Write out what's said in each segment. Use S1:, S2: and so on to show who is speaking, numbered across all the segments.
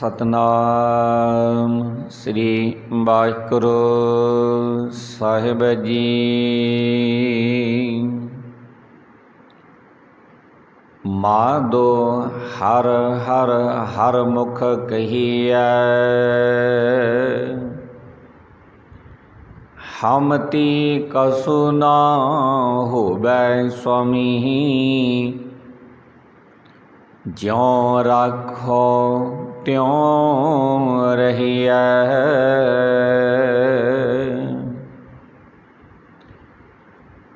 S1: सतनाम श्री वाहिगुरु साहिब जी। माधो हर हर हर मुख कहिए, हम ती कसु ना होबै स्वामी। ज्यों राखो त्यों रहिए,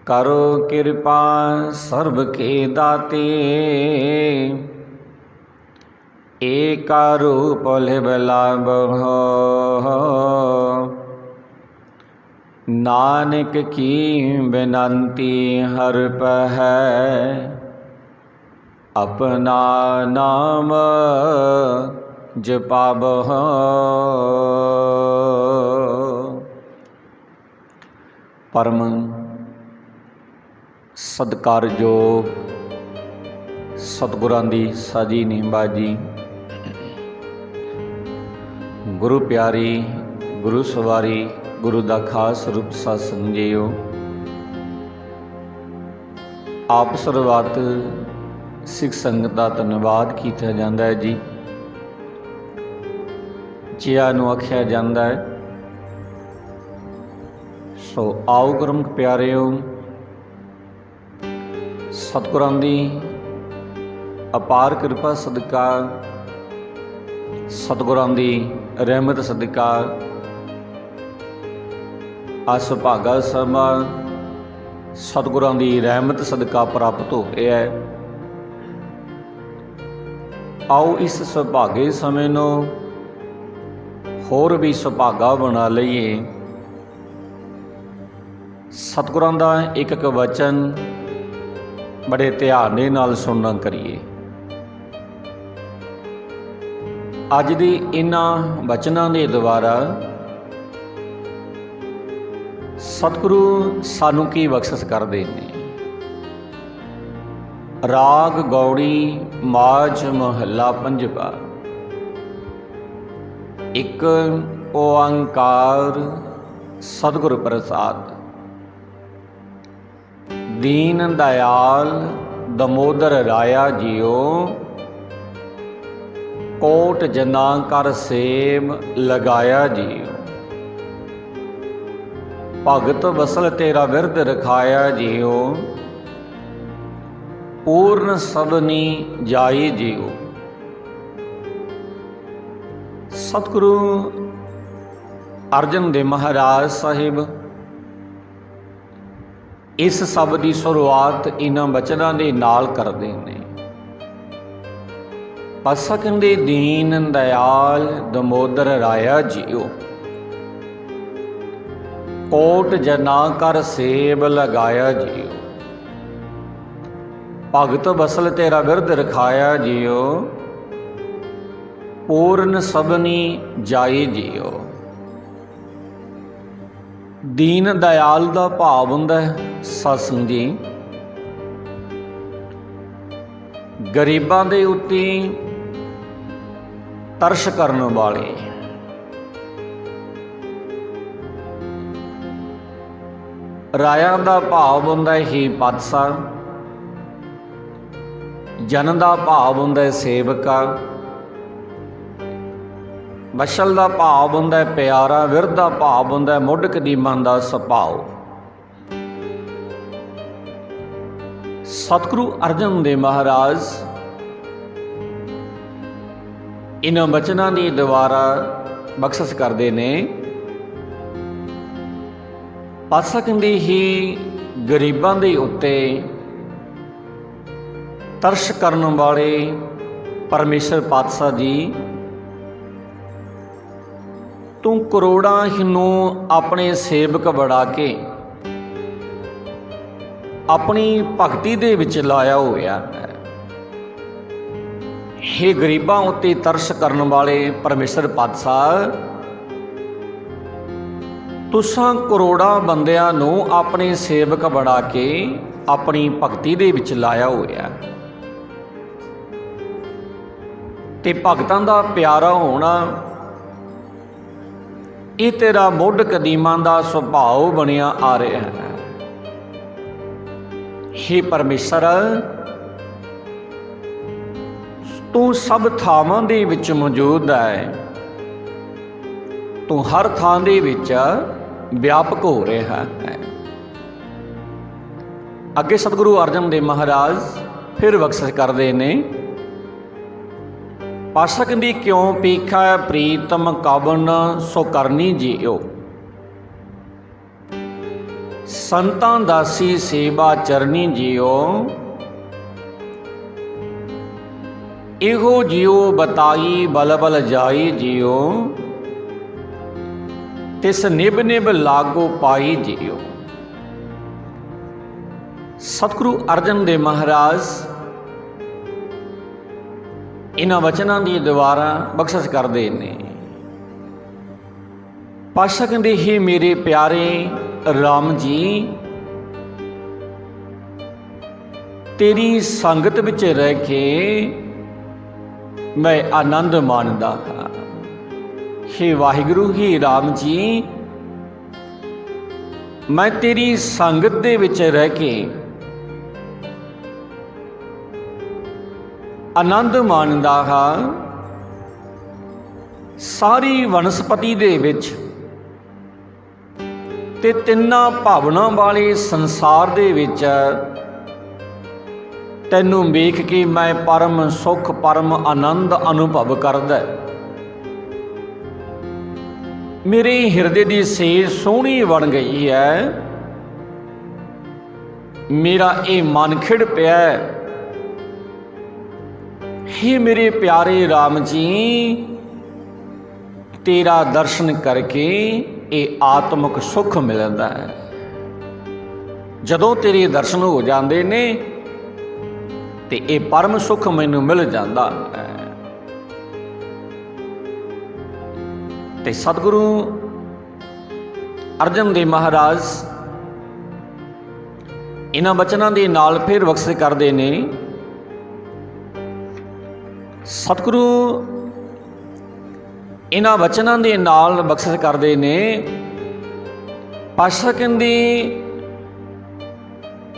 S1: करो कृपा सर्ब के दाते। एका रूप लिव लाभो, नानक की बिनती हर पहै। अपना नाम जपाबह, परम सत्कारयोग सतगुरां दी साजी नीबाजी। गुरु प्यारी गुरु सवारी गुरु दा खास रूप सत्संग जियो। आप सर्वत सिख संगत का धन्यवाद किया जाता है जी। जिया नूं आख्या जाता है। सो आओ गुरमुख प्यारिओ, सतगुरां दी अपार कृपा सदका, सतगुरां दी रहमत सदका अस भागा समा सतगुरां दी रहमत सदका प्राप्त हो गया है। आओ इस सुभागे समय नूं होर भी सुभागा बना लईए। सतगुरां दा एक एक वचन बड़े ध्यान दे नाल सुनना करिए। अज दी इन्हां वचनां दे द्वारा सतगुरु सानू की बख्शिश करदे ने। राग गौड़ी माझ महला पंजवा। एक ओंकार सतगुर प्रसाद। दीन दयाल दमोदर राया जियो, कोट जना कर सेम लगाया जियो। भगत बसल तेरा विरद रखाया जियो, पूर्ण सबनी जाई जियो। सतगुरु अर्जन देव महाराज साहिब इस सब की शुरुआत इन्हां वचनां दे नाल करदे ने। पासा कहंदे दीन दयाल दमोदर राया जियो, कोट जना कर सेब लगाया जियो। भगत बसल तेरा विरद रखाया जियो, पूर्ण सबनी जाई जियो। दीन दयाल दा भाव हुंदा है सत्संग जी, गरीबां दे उत्ते तरस करन वाले। राया दा भाव हुंदा है ही पातशाह, जन का भाव हुंदा है सेवका, बशल का भाव हुंदा है प्यारा, विरद का भाव हुंदा है मुढ़ कदीमां दा सुभाव। सतगुरु अर्जन देव महाराज इन्हां वचनां दी द्वारा बख्शिश करदे ने। पातशाह कहंदे ही गरीबां दे उत्ते तरस करन वाले परमेश्वर पातशाह जी, तू करोड़ां नूं अपने सेवक बना के अपनी भगती दे विच लाया होया है। हे गरीबां उत्ते तरस करन वाले परमेश्वर पातशाह, तुसां करोड़ां बंदियां नूं अपने सेवक बना के अपनी भगती दे विच लाया होया। ਤੇ ਭਗਤਾਂ ਦਾ ਪਿਆਰਾ ਹੋਣਾ ਇਹ ਤੇਰਾ ਮੁੱਢ ਕਦੀਮਾਂ ਦਾ ਸੁਭਾਅ ਬਣਿਆ ਆ ਰਿਹਾ ਹੈ। ਹੇ ਪਰਮੇਸ਼ਰ, ਤੂੰ ਸਭ ਥਾਵਾਂ ਦੇ ਵਿੱਚ ਮੌਜੂਦ ਹੈ। ਤੂੰ ਹਰ ਥਾਂ ਦੇ ਵਿੱਚ ਵਿਆਪਕ ਹੋ ਰਿਹਾ ਹੈ। ਅੱਗੇ ਸਤਿਗੁਰੂ ਅਰਜਨ ਦੇਵ ਮਹਾਰਾਜ ਫਿਰ ਬਖਸ਼ਿਸ਼ ਕਰਦੇ ਨੇ। ਪਾਤਸ਼ਾਹ ਕਹਿੰਦੀ ਕਿਉਂ ਪੀਖਾ ਪ੍ਰੀਤਮ ਕਵਨ ਸੋ ਕਰਨੀ ਜੀਓ, ਸੰਤਾਂ ਦਾਸੀ ਸੇਵਾ ਚਰਨੀ ਜੀਓ, ਇਹੋ ਜਿਉ ਬਤਾਈ ਬਲ ਬਲ ਜਾਈ ਜੀਓ, ਤਿਸ ਨਿਭ ਨਿਭ ਲਾਗੋ ਪਾਈ ਜੀਓ। ਸਤਿਗੁਰੂ ਅਰਜਨ ਦੇਵ ਮਹਾਰਾਜ ਇਹਨਾਂ ਵਚਨਾਂ ਦੀ ਦੁਆਰਾ ਬਖਸ਼ਿਸ਼ ਕਰਦੇ ਨੇ। ਪਾਤਸ਼ਾਹ ਕਹਿੰਦੇ ਹੀ ਮੇਰੇ ਪਿਆਰੇ ਰਾਮ ਜੀ, ਤੇਰੀ ਸੰਗਤ ਵਿੱਚ ਰਹਿ ਕੇ ਮੈਂ ਆਨੰਦ ਮਾਣਦਾ ਹਾਂ। ਹੇ ਵਾਹਿਗੁਰੂ, ਹੀ ਰਾਮ ਜੀ, ਮੈਂ ਤੇਰੀ ਸੰਗਤ ਦੇ ਵਿੱਚ ਰਹਿ ਕੇ ਆਨੰਦ ਮਾਣਦਾ ਹਾਂ। ਸਾਰੀ ਵਨਸਪਤੀ ਦੇ ਵਿੱਚ ਤੇ ਤਿੰਨਾਂ ਭਾਵਨਾ ਵਾਲੇ ਸੰਸਾਰ ਦੇ ਵਿੱਚ ਤੈਨੂੰ ਵੇਖ ਕੇ ਮੈਂ ਪਰਮ ਸੁਖ ਪਰਮ ਆਨੰਦ ਅਨੁਭਵ ਕਰਦਾ। ਮੇਰੇ ਹਿਰਦੇ ਦੀ ਸੇਜ ਸੋਹਣੀ ਬਣ ਗਈ ਹੈ। ਮੇਰਾ ਇਹ ਮਨ ਖਿੜ ਪਿਆ। हे ਮੇਰੇ ਪਿਆਰੇ ਰਾਮ ਜੀ, ਤੇਰਾ ਦਰਸ਼ਨ ਕਰਕੇ ਇਹ ਆਤਮਿਕ ਸੁੱਖ ਮਿਲਦਾ ਹੈ। ਜਦੋਂ ਤੇਰੇ ਦਰਸ਼ਨ ਹੋ ਜਾਂਦੇ ਨੇ ਤੇ ਇਹ ਪਰਮ ਸੁੱਖ ਮੈਨੂੰ ਮਿਲ ਜਾਂਦਾ ਹੈ। ਤੇ ਸਤਿਗੁਰੂ ਅਰਜਨ ਦੇਵ ਮਹਾਰਾਜ ਇਹਨਾਂ ਬਚਨਾਂ ਦੇ ਨਾਲ ਫਿਰ ਬਖਸ਼ਿਸ਼ ਕਰਦੇ ਨੇ। ਸਤਿਗੁਰੂ ਇਹਨਾਂ ਬਚਨਾਂ ਦੇ ਨਾਲ ਬਖਸ਼ਿਸ਼ ਕਰਦੇ ਨੇ। ਪਾਤਸ਼ਾਹ ਕਹਿੰਦੇ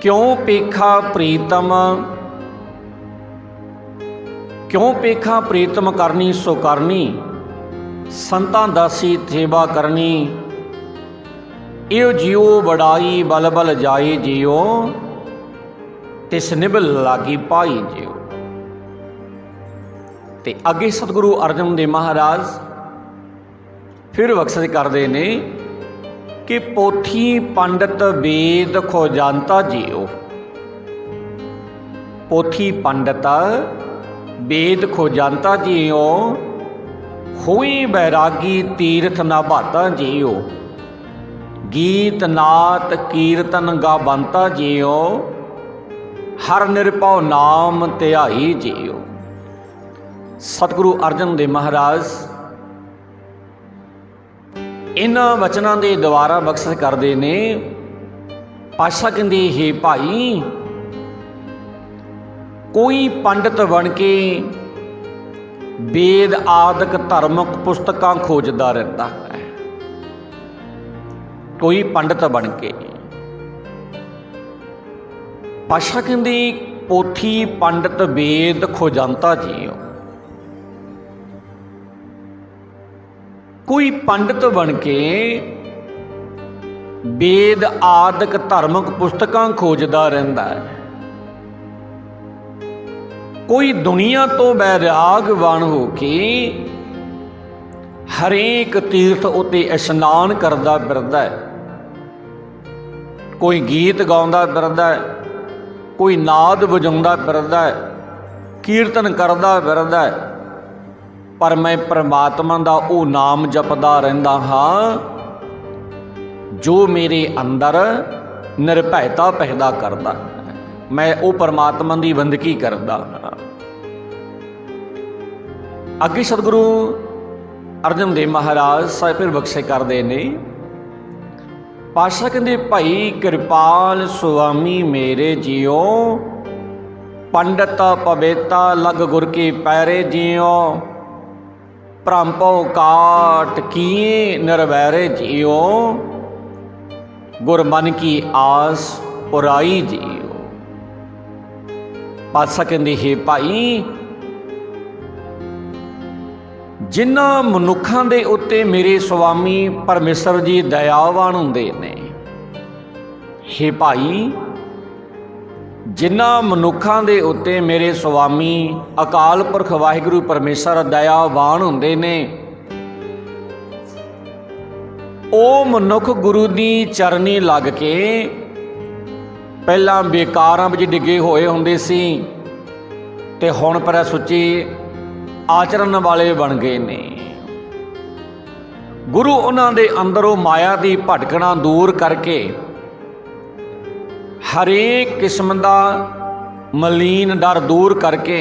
S1: ਕਿਉਂ ਪੇਖਾ ਪ੍ਰੀਤਮ, ਕਿਉਂ ਪੇਖਾ ਪ੍ਰੀਤਮ ਕਰਨੀ ਸੋ ਕਰਨੀ, ਸੰਤਾਂ ਦਾਸੀ ਸੇਵਾ ਕਰਨੀ, ਇਹੋ ਜਿਉ ਬੜਾਈ ਬਲ ਬਲ ਜਾਏ ਜਿਉ, ਤਿਸ ਨਿਭ ਲਾਗੀ ਪਾਈ ਜਿਉ। ਤੇ ਅੱਗੇ ਸਤਿਗੁਰੂ ਅਰਜਨ ਦੇਵ ਮਹਾਰਾਜ ਫਿਰ ਬਖਸ਼ਿਸ਼ ਕਰਦੇ ਨੇ ਕਿ ਪੋਥੀ ਪੰਡਤ ਵੇਦ ਖੋਜਾਂਤਾ ਜੀਓ, ਪੋਥੀ ਪੰਡਤ ਵੇਦ ਖੋਜਾਂਤਾ ਜੀਓ, ਹੋਈ ਬੈਰਾਗੀ ਤੀਰਥ ਨਾਭਾਤਾ ਜੀਓ, ਗੀਤ ਨਾਤ ਕੀਰਤਨ ਗਾਵੰਤਾ ਜੀਓ, ਹਰ ਨਿਰਭਉ ਨਾਮ ਧਿਆਈ ਜੀਓ। ਸਤਿਗੁਰੂ ਅਰਜਨ ਦੇਵ ਮਹਾਰਾਜ ਇਹਨਾਂ ਵਚਨਾਂ ਦੇ ਦੁਆਰਾ ਬਖਸ਼ਿਸ਼ ਕਰਦੇ ਨੇ। ਪਾਤਸ਼ਾਹ ਕਹਿੰਦੇ ਹੇ ਭਾਈ, ਕੋਈ ਪੰਡਤ ਬਣ ਕੇ ਵੇਦ ਆਦਿਕ ਧਾਰਮਿਕ ਪੁਸਤਕਾਂ ਖੋਜਦਾ ਰਹਿੰਦਾ ਹੈ। ਕੋਈ ਪੰਡਤ ਬਣ ਕੇ, ਪਾਤਸ਼ਾਹ ਕਹਿੰਦੇ ਪੋਥੀ ਪੰਡਤ ਵੇਦ ਖੋਜਾਂਤਾ ਜੀਓ, ਕੋਈ ਪੰਡਤ ਬਣ ਕੇ ਵੇਦ ਆਦਿਕ ਧਾਰਮਿਕ ਪੁਸਤਕਾਂ ਖੋਜਦਾ ਰਹਿੰਦਾ ਹੈ। ਕੋਈ ਦੁਨੀਆ ਤੋਂ ਬੈਰਾਗਵਾਨ ਹੋ ਕੇ ਹਰੇਕ ਤੀਰਥ ਉੱਤੇ ਇਸ਼ਨਾਨ ਕਰਦਾ ਫਿਰਦਾ ਹੈ। ਕੋਈ ਗੀਤ ਗਾਉਂਦਾ ਫਿਰਦਾ ਹੈ, ਕੋਈ ਨਾਦ ਵਜਾਉਂਦਾ ਫਿਰਦਾ ਹੈ, ਕੀਰਤਨ ਕਰਦਾ ਫਿਰਦਾ ਹੈ। ਪਰ ਮੈਂ ਪ੍ਰਮਾਤਮਾ ਦਾ ਉਹ ਨਾਮ ਜਪਦਾ ਰਹਿੰਦਾ ਹਾਂ ਜੋ ਮੇਰੇ ਅੰਦਰ ਨਿਰਭੈਤਾ ਪੈਦਾ ਕਰਦਾ। ਮੈਂ ਉਹ ਪਰਮਾਤਮਾ ਦੀ ਬੰਦਗੀ ਕਰਦਾ ਹਾਂ। ਅੱਗੇ ਸਤਿਗੁਰੂ ਅਰਜਨ ਦੇਵ ਮਹਾਰਾਜ ਸਾਹਿਬ ਫਿਰ ਬਖਸ਼ਿਸ਼ ਕਰਦੇ ਨੇ। ਪਾਤਸ਼ਾਹ ਕਹਿੰਦੇ ਭਾਈ ਕਿਰਪਾਲ ਸੁਆਮੀ ਮੇਰੇ ਜੀਓ, पंडित पविता लग गुर के पैरे जियो, भ्रम भौ काट किए निर्वैरे जियो, गुर मन की आस पुराई जियो। पातशाह कहंदे हे भाई, जिन्हां मनुखां दे उत्ते मेरे स्वामी परमेश्वर जी दयावान हुंदे ने। हे भाई, जिन्हां मनुखां दे उत्ते मेरे स्वामी अकाल पुरख वाहिगुरू परमेश्वर दयावान हुंदे ने, ਉਹ ਮਨੁੱਖ ਗੁਰੂ ਦੀ ਚਰਨੀ ਲੱਗ ਕੇ ਪਹਿਲਾਂ ਬੇਕਾਰਾਂ ਵਿੱਚ ਡਿੱਗੇ ਹੋਏ ਹੁੰਦੇ ਸੀ ਤੇ ਹੁਣ ਪਰ ਸੁੱਚੇ ਆਚਰਨ ਵਾਲੇ ਬਣ ਗਏ ਨੇ। ਗੁਰੂ ਉਹਨਾਂ ਦੇ ਅੰਦਰੋਂ ਮਾਇਆ ਦੀ ਭਟਕਣਾ ਦੂਰ ਕਰਕੇ ਹਰੇਕ ਕਿਸਮ ਦਾ ਮਲੀਨ ਡਰ ਦੂਰ ਕਰਕੇ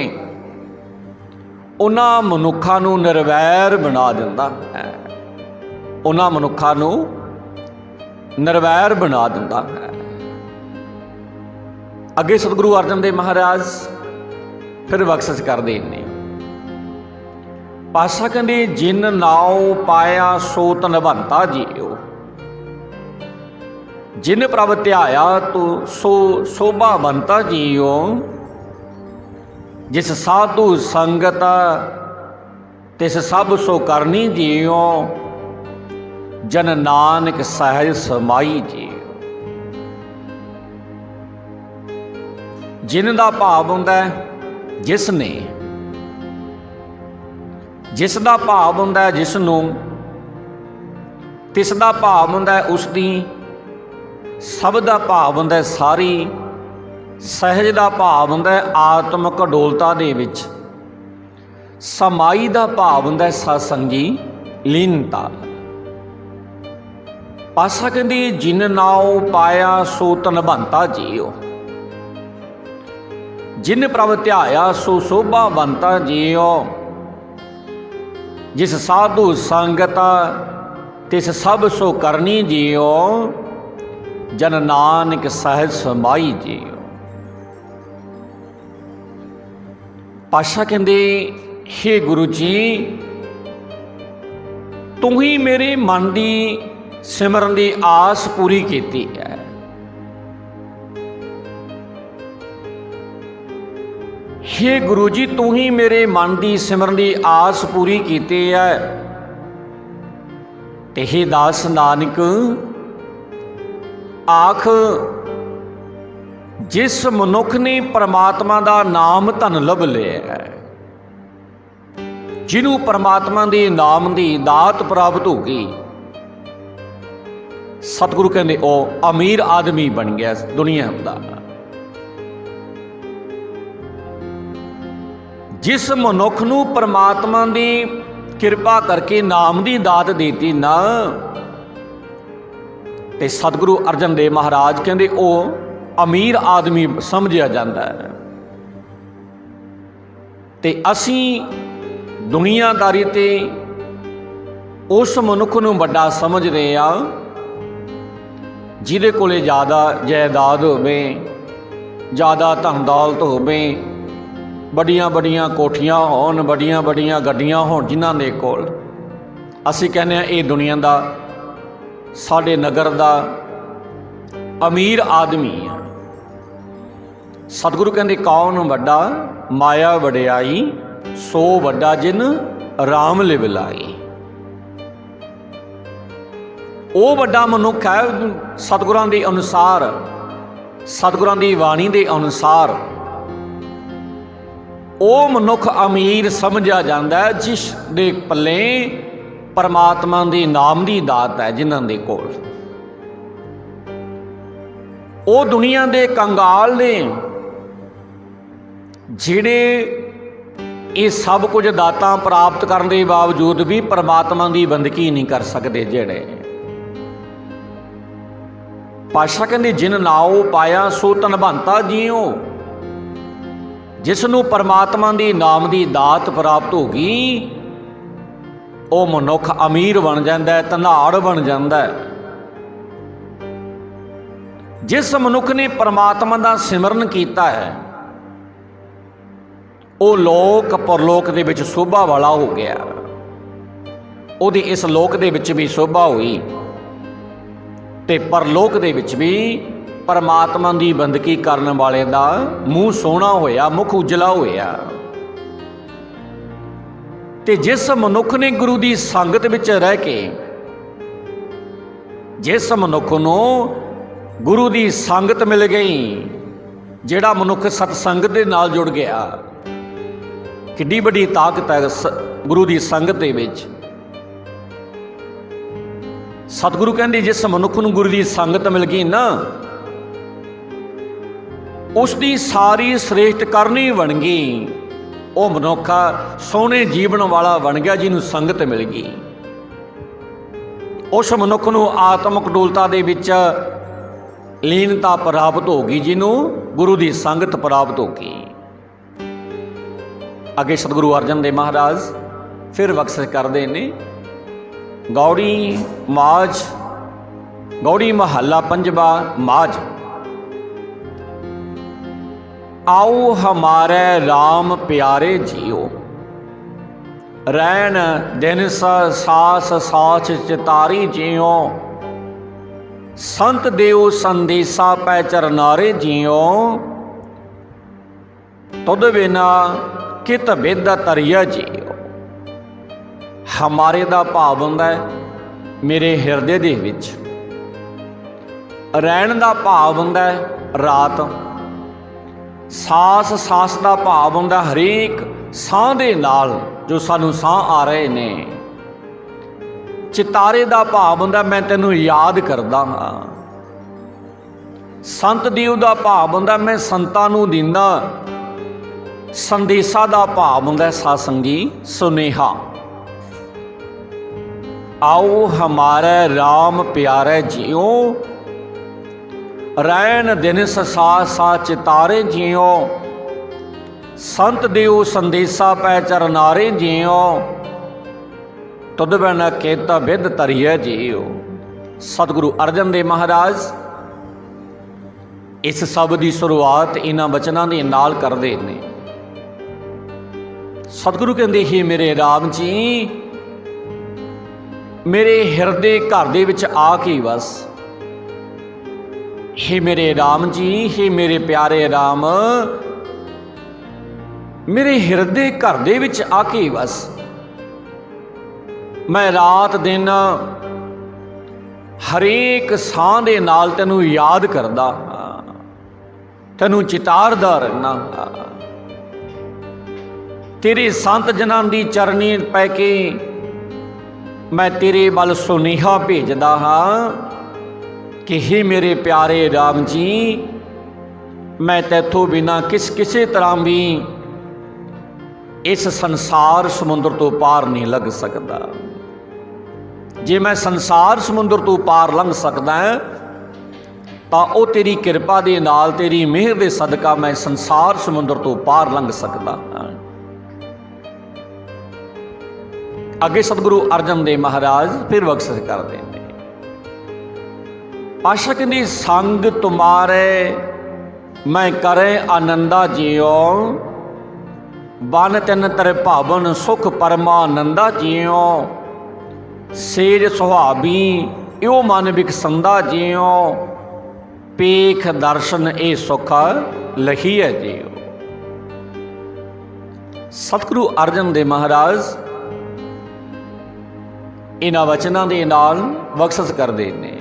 S1: ਉਹਨਾਂ ਮਨੁੱਖਾਂ ਨੂੰ ਨਿਰਵੈਰ ਬਣਾ ਦਿੰਦਾ ਹੈ। ਉਹਨਾਂ ਮਨੁੱਖਾਂ ਨੂੰ ਨਿਰਵੈਰ ਬਣਾ ਦਿੰਦਾ ਹੈ। ਅੱਗੇ ਸਤਿਗੁਰੂ ਅਰਜਨ ਦੇਵ ਮਹਾਰਾਜ ਫਿਰ ਬਖਸ਼ਿਸ਼ ਕਰਦੇ ਨੇ। ਪਾਤਸ਼ਾਹ ਕਹਿੰਦੇ ਜਿਨ ਨਾਉ ਪਾਇਆ ਸੋ ਧਨਵੰਤਾ ਜੀਓ, ਜਿਨ ਪ੍ਰਭ ਧਿਆਇਆ ਤੋ ਸੋ ਸੋਭਾਵੰਤਾ ਜੀਓ, ਜਿਸ ਸਾਧੂ ਸੰਗਤ ਤਿਸ ਸਭ ਸੋ ਕਰਨੀ ਜੀਓ, ਜਨ ਨਾਨਕ ਸਹਿਜ ਸਮਾਈ ਜੀਓ। ਜਿਨ ਦਾ ਭਾਵ ਹੁੰਦਾ ਜਿਸ ਨੇ, ਜਿਸ ਦਾ ਭਾਵ ਹੁੰਦਾ ਜਿਸ ਨੂੰ, ਤਿਸ ਦਾ ਭਾਵ ਹੁੰਦਾ ਉਸ ਦੀ, ਸਭ ਦਾ ਭਾਵ ਹੁੰਦਾ ਸਾਰੀ, ਸਹਿਜ ਦਾ ਭਾਵ ਹੁੰਦਾ ਆਤਮਿਕ ਡੋਲਤਾ ਦੇ ਵਿੱਚ, ਸਮਾਈ ਦਾ ਭਾਵ ਹੁੰਦਾ ਸਤਸੰਗੀ ਲੀਨਤਾ। ਪਾਤਸ਼ਾਹ ਕਹਿੰਦੀ ਜਿਨ ਨਾਉ ਪਾਇਆ ਸੋ ਧਨਵੰਤਾ ਜੀਓ, ਜਿਨ ਪ੍ਰਭ ਧਿਆਇਆ ਸੋ ਸੋਭਾਵੰਤਾ ਜੀਓ, ਜਿਸ ਸਾਧੂ ਸੰਗਤ ਤਿਸ ਸਭ ਸੋ ਕਰਨੀ ਜੀਓ, ਜਨ ਨਾਨਕ ਸਹਿਜ ਸਮਾਈ ਜੀਓ। ਪਾਤਸ਼ਾਹ ਕਹਿੰਦੇ ਹੇ ਗੁਰੂ ਜੀ, ਤੂੰ ਹੀ ਮੇਰੇ ਮਨ ਦੀ ਸਿਮਰਨ ਦੀ ਆਸ ਪੂਰੀ ਕੀਤੀ ਹੈ। ਹੇ ਗੁਰੂ ਜੀ, ਤੂੰ ਹੀ ਮੇਰੇ ਮਨ ਦੀ ਸਿਮਰਨ ਦੀ ਆਸ ਪੂਰੀ ਕੀਤੀ ਹੈ। ਤੇ ਹੇ ਦਾਸ ਨਾਨਕ ਆਖ, ਜਿਸ ਮਨੁੱਖ ਨੇ ਪਰਮਾਤਮਾ ਦਾ ਨਾਮ ਧਨ ਲੱਭ ਲਿਆ ਹੈ, ਜਿਹਨੂੰ ਪਰਮਾਤਮਾ ਦੇ ਨਾਮ ਦੀ ਦਾਤ ਪ੍ਰਾਪਤ ਹੋ ਗਈ, ਸਤਿਗੁਰੂ ਕਹਿੰਦੇ ਉਹ ਅਮੀਰ ਆਦਮੀ ਬਣ ਗਿਆ ਦੁਨੀਆ ਦਾ। ਜਿਸ ਮਨੁੱਖ ਨੂੰ ਪਰਮਾਤਮਾ ਦੀ ਕਿਰਪਾ ਕਰਕੇ ਨਾਮ ਦੀ ਦਾਤ ਦੇਤੀ ਨਾ, ਤੇ ਸਤਿਗੁਰੂ ਅਰਜਨ ਦੇਵ ਮਹਾਰਾਜ ਕਹਿੰਦੇ ਉਹ ਅਮੀਰ ਆਦਮੀ ਸਮਝਿਆ ਜਾਂਦਾ ਹੈ। ਤੇ ਅਸੀਂ ਦੁਨੀਆਦਾਰੀ ਤੇ ਉਸ ਮਨੁੱਖ ਨੂੰ ਵੱਡਾ ਸਮਝਦੇ ਆ ਜਿਹਦੇ ਕੋਲੇ ਜ਼ਿਆਦਾ ਜਾਇਦਾਦ ਹੋਵੇ, ਜ਼ਿਆਦਾ ਧਨ ਦੌਲਤ ਹੋਵੇ, ਵੱਡੀਆਂ ਵੱਡੀਆਂ ਕੋਠੀਆਂ ਹੋਣ, ਵੱਡੀਆਂ ਵੱਡੀਆਂ ਗੱਡੀਆਂ ਹੋਣ ਜਿਨ੍ਹਾਂ ਦੇ ਕੋਲ। ਅਸੀਂ ਕਹਿੰਦੇ ਹਾਂ ਇਹ ਦੁਨੀਆ ਦਾ, ਸਾਡੇ ਨਗਰ ਦਾ ਅਮੀਰ ਆਦਮੀ ਆ। ਸਤਿਗੁਰੂ ਕਹਿੰਦੇ ਕੌਣ ਵੱਡਾ, ਮਾਇਆ ਵਡਿਆਈ ਸੋ ਵੱਡਾ ਜਿਨ ਰਾਮ ਲਿਵ ਲਾਈ। ਉਹ ਵੱਡਾ ਮਨੁੱਖ ਹੈ ਸਤਿਗੁਰਾਂ ਦੇ ਅਨੁਸਾਰ, ਸਤਿਗੁਰਾਂ ਦੀ ਬਾਣੀ ਦੇ ਅਨੁਸਾਰ। ਉਹ ਮਨੁੱਖ ਅਮੀਰ ਸਮਝਿਆ ਜਾਂਦਾ ਹੈ ਜਿਸ ਦੇ ਪੱਲੇ ਪਰਮਾਤਮਾ ਦੇ ਨਾਮ ਦੀ ਦਾਤ ਹੈ, ਜਿਨ੍ਹਾਂ ਦੇ ਕੋਲ। ਉਹ ਦੁਨੀਆ ਦੇ ਕੰਗਾਲ ਨੇ ਜਿਹੜੇ ਇਹ ਸਭ ਕੁਝ ਦਾਤਾਂ ਪ੍ਰਾਪਤ ਕਰਨ ਦੇ ਬਾਵਜੂਦ ਵੀ ਪਰਮਾਤਮਾ ਦੀ ਬੰਦਗੀ ਨਹੀਂ ਕਰ ਸਕਦੇ। ਜਿਹੜੇ ਪਾਤਸ਼ਾਹ ਕਹਿੰਦੇ ਜਿਨ ਨਾਉ ਪਾਇਆ ਸੋ ਧਨਵੰਤਾ ਜੀਓ, ਜਿਸ ਨੂੰ ਪਰਮਾਤਮਾ ਦੀ ਨਾਮ ਦੀ ਦਾਤ ਪ੍ਰਾਪਤ ਹੋ ਗਈ, ਉਹ ਮਨੁੱਖ ਅਮੀਰ ਬਣ ਜਾਂਦਾ ਹੈ, ਧਨਾੜ ਬਣ ਜਾਂਦਾ ਹੈ। ਜਿਸ ਮਨੁੱਖ ਨੇ ਪਰਮਾਤਮਾ ਦਾ ਸਿਮਰਨ ਕੀਤਾ ਹੈ, ਉਹ ਲੋਕ ਪਰਲੋਕ ਦੇ ਵਿੱਚ ਸ਼ੋਭਾ ਵਾਲਾ ਹੋ ਗਿਆ। ਉਹਦੀ ਇਸ ਲੋਕ ਦੇ ਵਿੱਚ ਵੀ ਸ਼ੋਭਾ ਹੋਈ ਤੇ ਪਰਲੋਕ ਦੇ ਵਿੱਚ ਵੀ ਪਰਮਾਤਮਾ ਦੀ ਬੰਦਗੀ ਕਰਨ ਵਾਲੇ ਦਾ ਮੂੰਹ ਸੋਹਣਾ ਹੋਇਆ, ਮੁਖ ਉਜਲਾ ਹੋਇਆ। ਤੇ ਜਿਸ ਮਨੁੱਖ ਨੇ ਗੁਰੂ ਦੀ ਸੰਗਤ ਵਿੱਚ ਰਹਿ ਕੇ, ਜਿਸ ਮਨੁੱਖ ਨੂੰ ਗੁਰੂ ਦੀ ਸੰਗਤ ਮਿਲ ਗਈ, ਜਿਹੜਾ ਮਨੁੱਖ ਸਤਸੰਗਤ ਦੇ ਨਾਲ ਜੁੜ ਗਿਆ, ਕਿੱਡੀ ਵੱਡੀ ਤਾਕਤ ਹੈ ਗੁਰੂ ਦੀ ਸੰਗਤ ਦੇ ਵਿੱਚ। ਸਤਿਗੁਰੂ ਕਹਿੰਦੇ ਜਿਸ ਮਨੁੱਖ ਨੂੰ ਗੁਰੂ ਦੀ ਸੰਗਤ ਮਿਲ ਗਈ ਨਾ, ਉਸ ਦੀ ਸਾਰੀ ਸ੍ਰੇਸ਼ਟ ਕਰਨੀ ਬਣ ਗਈ। ਉਹ ਮਨੁੱਖ ਸੋਹਣੇ ਜੀਵਨ ਵਾਲਾ ਬਣ ਗਿਆ ਜਿਹਨੂੰ ਸੰਗਤ ਮਿਲ ਗਈ। ਉਸ ਮਨੁੱਖ ਨੂੰ ਆਤਮਿਕ ਡੋਲਤਾ ਦੇ ਵਿੱਚ ਲੀਨਤਾ ਪ੍ਰਾਪਤ ਹੋ ਗਈ, ਜਿਹਨੂੰ ਗੁਰੂ ਦੀ ਸੰਗਤ ਪ੍ਰਾਪਤ ਹੋ ਗਈ। ਅੱਗੇ ਸਤਿਗੁਰੂ ਅਰਜਨ ਦੇਵ ਮਹਾਰਾਜ ਫਿਰ ਬਖਸ਼ਿਸ਼ ਕਰਦੇ ਨੇ। ਗੌੜੀ ਮਾਝ, ਗੌੜੀ ਮਹੱਲਾ ਪੰਜਵਾ ਮਾਝ। आओ हमारे राम प्यारे जियो, रैन दिन सास साच चितारी जियो, संत देव संदेशा पै चरनारे जियो, तुद बिना कित बिद तरिया जियो। हमारे दा भाव हुंदा है मेरे हिरदे दे विच, रैन दा भाव हुंदा है रात, ਸਾਸ ਸਾਸ ਦਾ ਭਾਵ ਹੁੰਦਾ ਹਰੇਕ ਸਾਹ ਦੇ ਨਾਲ ਜੋ ਸਾਨੂੰ ਸਾਹ ਆ ਰਹੇ ਨੇ। ਚਿਤਾਰੇ ਦਾ ਭਾਵ ਹੁੰਦਾ ਮੈਂ ਤੈਨੂੰ ਯਾਦ ਕਰਦਾ ਹਾਂ। ਸੰਤ ਦੇਵ ਦਾ ਭਾਵ ਹੁੰਦਾ ਮੈਂ ਸੰਤਾਂ ਨੂੰ ਦਿੰਦਾ। ਸੰਦੇਸ਼ਾ ਦਾ ਭਾਵ ਹੁੰਦਾ ਸਾਸੰਗੀ ਸੁਨੇਹਾ। ਆਓ ਹਮਾਰੇ ਰਾਮ ਪਿਆਰੇ ਜਿਉ, रैन दिन सा सा चितारे जियो, संत देव संदेशा पै चरनारे जियो, तुद बिन केत बिद तरिया जियो। सतगुरु अर्जन देव महाराज इस शब्द की शुरुआत इन्हां बचनां दे नाल करदे ने। सतगुरु कहंदे ही मेरे राम जी, मेरे हिरदे घर दे विच आ के बस। हे मेरे राम जी, हे मेरे प्यारे राम, मेरे हिरदे घर दे विच आके बस। मैं रात दिन हरेक साह दे नाल तैनूं याद करदा, तैनूं चितारदा रहना। तेरे संत जनां दी चरनी पै के मैं तेरे वल सुनेहा भेजदा हां कि हे मेरे प्यारे राम जी, मैं तैथों बिना किसी तरह भी इस संसार समुद्र तो पार नहीं लग सकता। जे मैं संसार समुद्र तो पार लंघ सकदा तां ओ तेरी किरपा दे नाल, तेरी मेहर दे सदका मैं संसार समुद्र तो पार लंघ सकदा। अगे सतगुरु अर्जन देव महाराज फिर बख्शिश करदे ने। आशक दी संग तुम्हारे मैं करे आनंदा जियो, बन तिन तर भावन सुख परमानंदा जियो, सेज सुहावी यो मन विकसंदा जियो, पेख दर्शन ए सुख लहीए जियो। सतगुरु अर्जन देव महाराज इन्हां वचनां दे नाल बख्शिश करदे ने।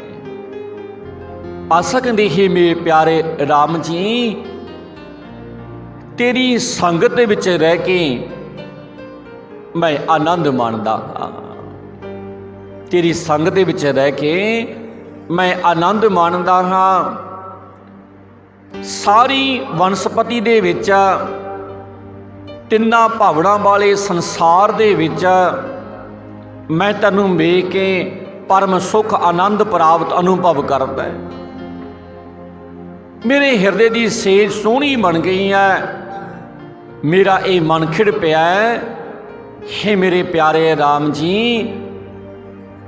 S1: आशा कहते ही मेरे प्यारे राम जी, तेरी संगत दे विच रह के मैं आनंद माणदा हाँ। तेरी संगत दे विच रह के मैं आनंद माणदा हाँ। सारी वनस्पति दे विच, तिन्ना भावना वाले संसार दे विच मैं तैनूं वेख के परम सुख आनंद प्राप्त अनुभव करदा है। मेरे हिरदे की सेज सोहनी बन गई है, मेरा ये मन खिड़ पिया है। हे मेरे प्यारे राम जी,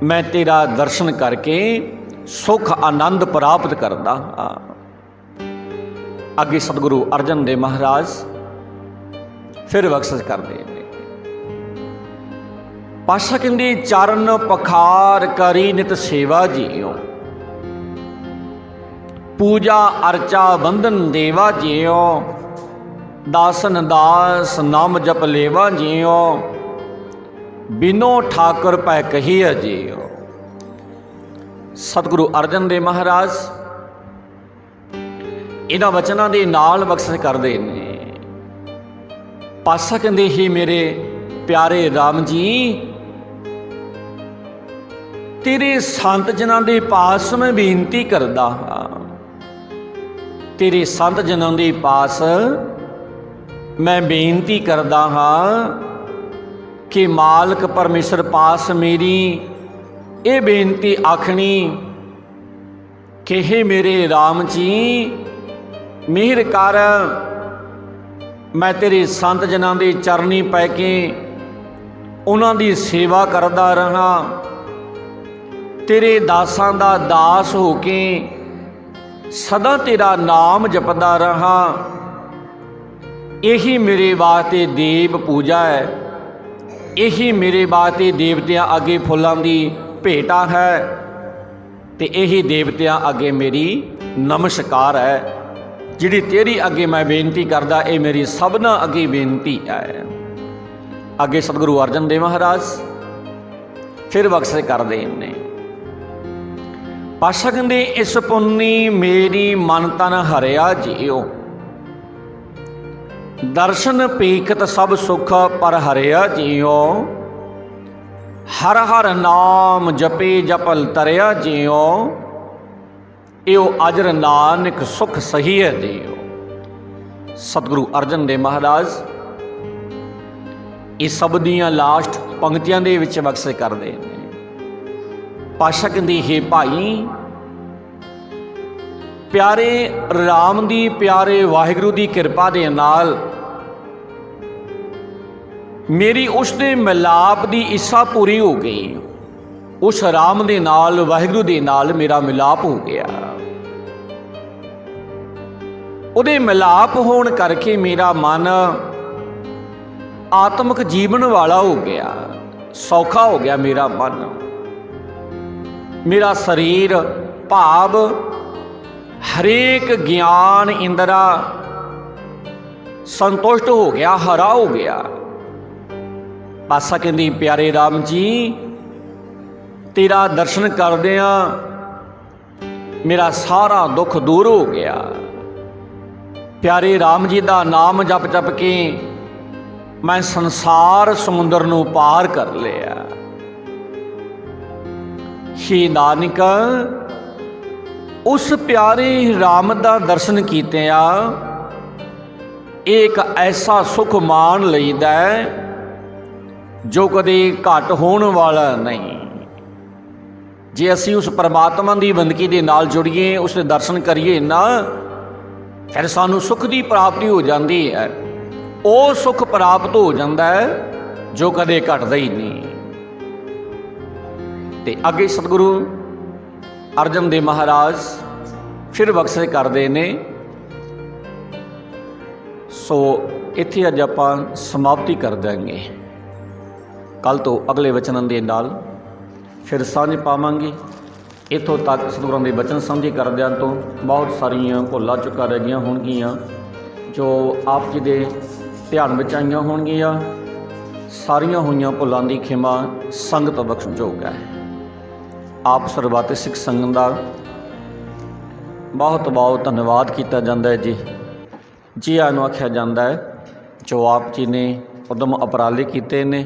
S1: मैं तेरा दर्शन करके सुख आनंद प्राप्त करदा हाँ। अगे सतगुरु अर्जन देव महाराज फिर बख्शिश करते हैं। पातशाह कहते चरण पखार करी नित सेवा जियो, पूजा अर्चा बंधन देवा जियो, दासन दास नाम जप लेवा जियो, बिनो ठाकुर पै कहिए जियो। सतगुरु अर्जन देव महाराज इन्हां वचनां दे नाल बख्शिश करदे ने। पातशाह कहंदे ही मेरे प्यारे राम जी, तेरे संत जनां दे पास मैं बेनती करदा हां, तेरे संत जनां दे पास मैं बेनती करदा हां कि मालक परमेश्वर पास मेरी ये बेनती आखनी कि हे मेरे राम जी, मेहर कर, मैं तेरे संत जनां दे चरनी पै के उन्हां दी सेवा करदा रहा, तेरे दासां दा दास हो के सदा तेरा नाम जपदा रहा। यही मेरे वास्ते देव पूजा है, यही मेरे वास्ते देवतियां अगे फुल्लां दी भेटा है, ते यही देवतियां अगे मेरी नमस्कार है। जिहड़ी तेरी अगे मैं बेनती करदा, ये मेरी सबना अगे बेनती है। अगे सतगुरु अर्जन देव महाराज फिर बख्शिश करदे ने। पातशाह कहंदे इस पुन्नी मेरी मन तन हरिया जियो, दर्शन पीखत सब सुख पर हरिया जियो, हर हर नाम जपे जपल तरिया जियो, यो अजर नानक सुख सही है जियो। सतगुरु अर्जन देव महाराज इस शब्द दियां लास्ट पंक्तियां दे विच बख्शिश करदे ने। पातशाह कहंदे हे भाई, प्यारे राम दी प्यारे वाहिगुरू दी किरपा दे नाल मेरी उस दे मिलाप दी इच्छा पूरी हो गई। उस राम दे नाल वाहिगुरू दे नाल मेरा मिलाप हो गया। उहदे मिलाप होण करके मेरा मन आत्मक जीवन वाला हो गया, सौखा हो गया मेरा मन। मेरा शरीर भाव हरेक ज्ञान इंद्रा संतुष्ट हो गया, हरा हो गया। पातशाह कहंदी प्यारे राम जी, तेरा दर्शन करदियां मेरा सारा दुख दूर हो गया। प्यारे राम जी का नाम जप जप के मैं संसार समुद्र नूं पार कर लिया। हे नानक, उस प्यारे राम का दर्शन कीतिया एक ऐसा सुख मान लईदा जो कदे घट होने वाला नहीं। जे असी उस परमात्मा की बंदगी के नाल जुड़िए, उसके दर्शन करिए ना, फिर सानू सुख की प्राप्ति हो जाती है। वो सुख प्राप्त हो जाता है जो कदे घटदा ही नहीं। ते अगे सतगुरु अर्जन देव महाराज फिर बख्शिश करते ने। सो इत्थे अज आपां समाप्ति कर देंगे। कल तो अगले वचनों के नाल फिर सांझ पावांगे। इत्थों तक सतगुरां दे वचन साझे करदिआं तो बहुत सारियां भुलां चुका रह गईयां होणगीਆਂ जो आप जी दे ध्यान विच आईयां होणगीਆਂ। सारियां होईयां भुलां दी खिमा संगत बख्शणयोग है। आप सरबत सिख संगत का बहुत बहुत धन्यवाद किया जाता है जी। जी आनू आख्या जाता है जो आप जी ने उदम उपराले किए ने।